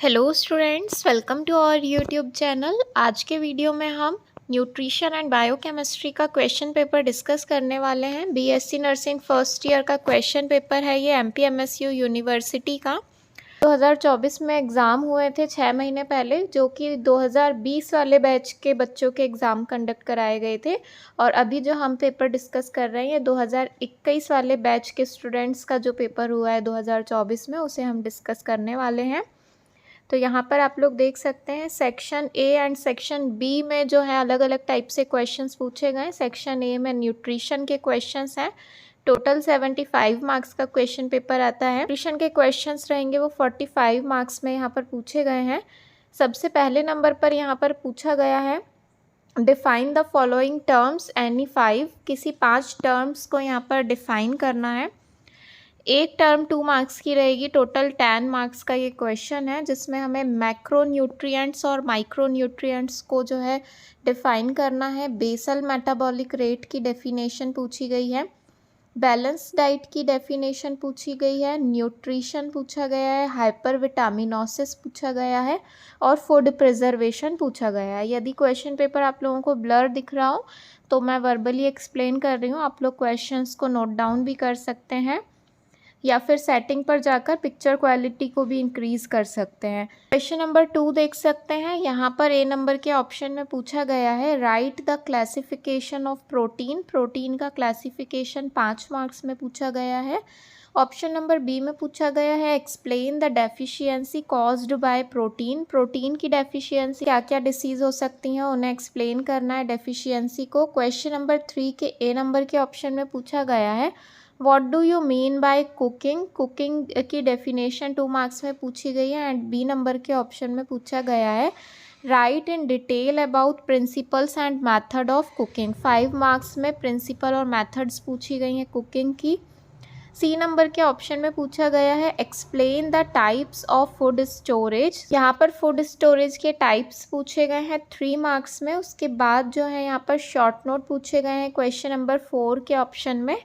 Hello students, welcome to our YouTube channel. आज के video में हम न्यूट्रिशन एंड बायोकेमिस्ट्री का क्वेश्चन पेपर डिस्कस करने वाले हैं। बीएससी नर्सिंग फर्स्ट ईयर का क्वेश्चन पेपर है ये, एमपीएमएसयू यूनिवर्सिटी का। 2024 में एग्ज़ाम हुए थे 6 महीने पहले, जो कि 2020 वाले बैच के बच्चों के एग्ज़ाम कंडक्ट कराए गए थे। और अभी जो हम पेपर डिस्कस कर रहे हैं, ये 2021 वाले बैच के स्टूडेंट्स का जो पेपर हुआ है 2024 में, उसे हम डिस्कस करने वाले हैं। तो यहाँ पर आप लोग देख सकते हैं section A and section B में जो है अलग अलग टाइप से क्वेश्चंस पूछे गए। सेक्शन ए में न्यूट्रिशन के क्वेश्चंस हैं। टोटल 75 मार्क्स का क्वेश्चन पेपर आता है। न्यूट्रिशन के क्वेश्चंस रहेंगे वो 45 मार्क्स में यहाँ पर पूछे गए हैं। सबसे पहले नंबर पर यहाँ पर पूछा गया है define the following terms any 5। किसी 5 टर्म्स को यहाँ पर डिफाइन करना है। एक टर्म 2 मार्क्स की रहेगी। टोटल 10 मार्क्स का ये क्वेश्चन है, जिसमें हमें मैक्रो न्यूट्रिएंट्स और माइक्रो न्यूट्रिएंट्स को जो है डिफाइन करना है। बेसल मेटाबॉलिक रेट की डेफिनेशन पूछी गई है। बैलेंस डाइट की डेफिनेशन पूछी गई है। न्यूट्रिशन पूछा गया है। हाइपर विटामिनोसिस पूछा गया है और फूड प्रिजर्वेशन पूछा गया है। यदि क्वेश्चन पेपर आप लोगों को ब्लर दिख रहा हो तो मैं वर्बली एक्सप्लेन कर रही हूँ, आप लोग क्वेश्चंस को नोट डाउन भी कर सकते हैं या फिर सेटिंग पर जाकर पिक्चर क्वालिटी को भी इंक्रीज़ कर सकते हैं। क्वेश्चन नंबर 2 देख सकते हैं। यहाँ पर ए नंबर के ऑप्शन में पूछा गया है right the classification of protein. Protein का क्लासिफिकेशन 5 मार्क्स में पूछा गया है। ऑप्शन नंबर बी में पूछा गया है explain the deficiency caused by protein. Protein की डेफिशिएंसी क्या क्या डिसीज़ हो सकती हैं, उन्हें एक्सप्लेन करना है डेफिशिएंसी को। क्वेश्चन नंबर 3 के ए नंबर के ऑप्शन में पूछा गया है what do you mean by cooking. Cooking की डेफिनेशन 2 मार्क्स में पूछी गई है। एंड बी नंबर के ऑप्शन में पूछा गया है right in detail about principles and method of cooking. 5 marks में प्रिंसिपल और मेथड्स पूछी गई हैं कुकिंग की। सी नंबर के ऑप्शन में पूछा गया है explain the types of food storage. यहाँ पर फूड स्टोरेज के टाइप्स पूछे गए हैं 3 मार्क्स में। उसके बाद जो है यहाँ पर शॉर्ट नोट पूछे गए हैं क्वेश्चन नंबर 4 के ऑप्शन में।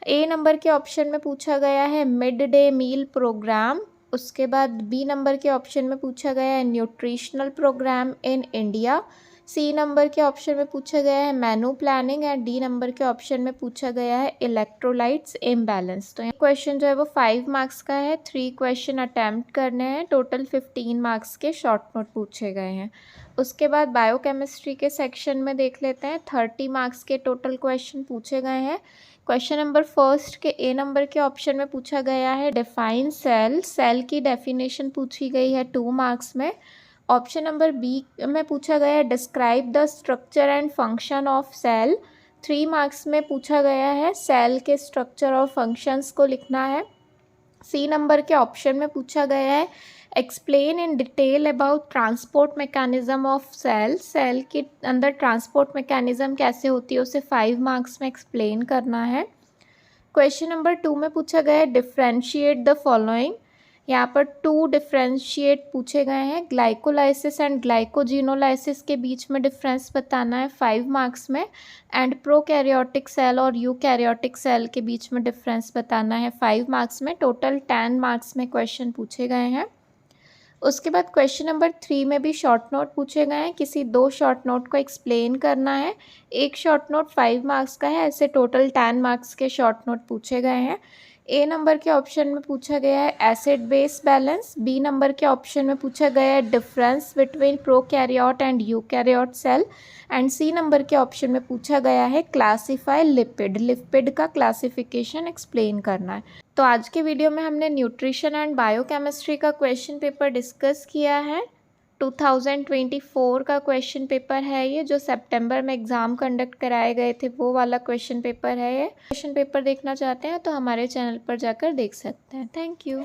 ए नंबर के ऑप्शन में पूछा गया है मिड डे मील प्रोग्राम। उसके बाद बी नंबर के ऑप्शन में पूछा गया है nutritional programme in India. C number के ऑप्शन में पूछा गया है menu planning. And D number के ऑप्शन में पूछा गया है इलेक्ट्रोलाइट्स इम्बैलेंस। तो ये क्वेश्चन जो है वो 5 मार्क्स का है। 3 क्वेश्चन अटैम्प्ट करने हैं। टोटल 15 मार्क्स के शॉर्ट नोट पूछे गए हैं। उसके बाद बायोकेमिस्ट्री के सेक्शन में देख लेते हैं। 30 मार्क्स के टोटल क्वेश्चन पूछे गए हैं। क्वेश्चन नंबर फर्स्ट के ए नंबर के ऑप्शन में पूछा गया है डिफाइन सेल। सेल की डेफिनेशन पूछी गई है 2 मार्क्स में। ऑप्शन नंबर बी में पूछा गया है describe the structure and function of cell. 3 marks में पूछा गया है सेल के स्ट्रक्चर और फंक्शंस को लिखना है। सी नंबर के ऑप्शन में पूछा गया है explain in detail about transport mechanism of cell. Cell के अंदर ट्रांसपोर्ट मैकेनिज्म कैसे होती है उसे 5 मार्क्स में एक्सप्लेन करना है। क्वेश्चन नंबर 2 में पूछा गया है डिफ्रेंशिएट द फॉलोइंग। यहाँ पर 2 डिफ्रेंशिएट पूछे गए हैं। ग्लाइकोलाइसिस एंड ग्लाइकोजिनोलाइसिस के बीच में डिफरेंस बताना है 5 मार्क्स में। एंड प्रोकैरियोटिक सेल और यूकैरियोटिक सेल के बीच में डिफरेंस बताना है 5 मार्क्स में। टोटल 10 मार्क्स में क्वेश्चन पूछे गए हैं। उसके बाद क्वेश्चन नंबर 3 में भी शॉर्ट नोट पूछे गए हैं। किसी 2 शॉर्ट नोट को एक्सप्लेन करना है। एक शॉर्ट नोट 5 मार्क्स का है, ऐसे टोटल 10 मार्क्स के शॉर्ट नोट पूछे गए हैं। ए नंबर के ऑप्शन में पूछा गया है acid base balance. B number के ऑप्शन में पूछा गया है difference between prokaryote and eukaryote cell. And C number के ऑप्शन में पूछा गया है क्लासीफाई लिपिड। लिपिड का क्लासिफिकेशन एक्सप्लेन करना है। तो आज के वीडियो में हमने न्यूट्रिशन एंड बायोकेमिस्ट्री का क्वेश्चन पेपर डिस्कस किया है। 2024 का क्वेश्चन पेपर है ये, जो सितंबर में एग्ज़ाम कंडक्ट कराए गए थे वो वाला क्वेश्चन पेपर है ये। क्वेश्चन पेपर देखना चाहते हैं तो हमारे चैनल पर जाकर देख सकते हैं। Thank you.